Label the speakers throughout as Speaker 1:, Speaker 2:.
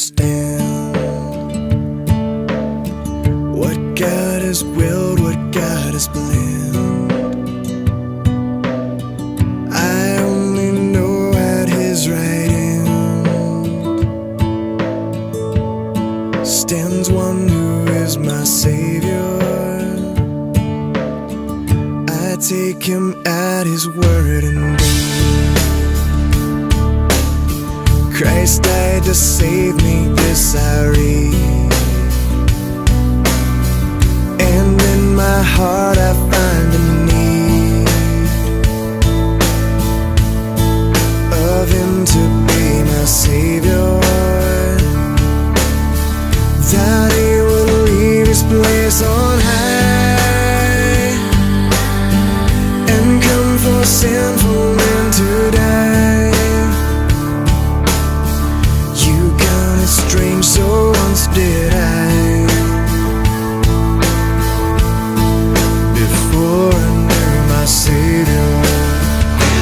Speaker 1: understand what God has willed, what God has planned. I only know at His right hand stands one who is my Savior. I take Him at His word indeed. Christ died to save me, this I read, and in my heart I find a need of Him to be my Savior, that He will leave His place on high and come for sinful men to die. Strange, so once did I, before I knew my Savior.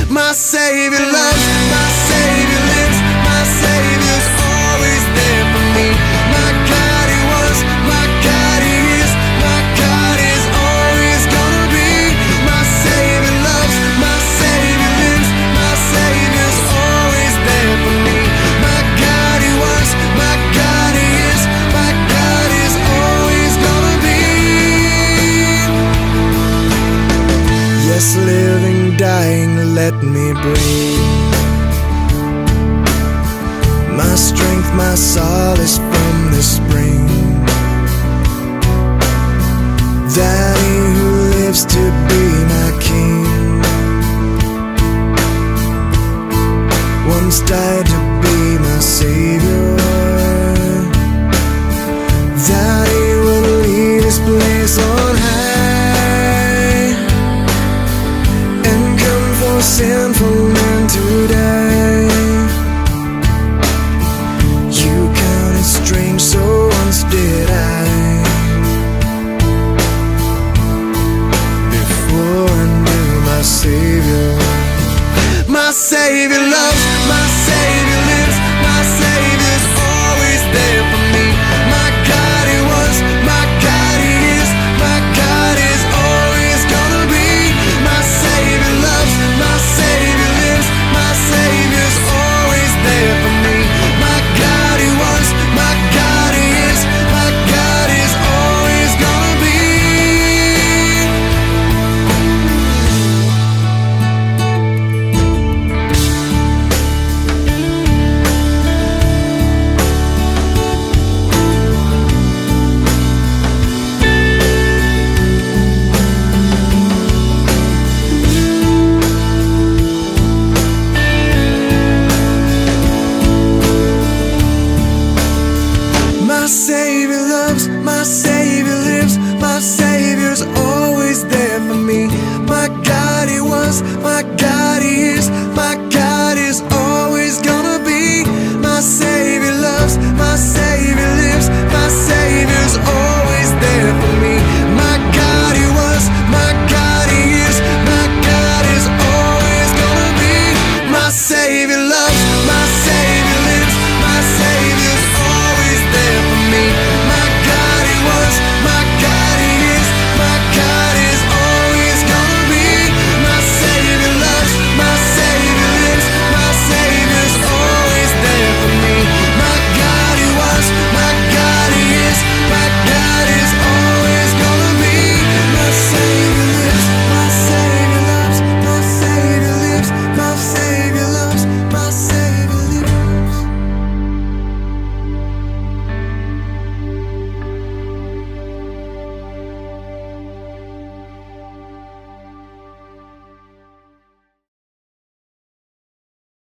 Speaker 1: My Savior loves, my Savior lives, my Savior's always there for me. My God He was, my God He is, my God is always gonna be. My Savior loves, my Savior lives, my Savior's always there for me. My God He was, my God He is, my God is always gonna be. Yes, living, dying, let me breathe. My strength, my solace from the spring.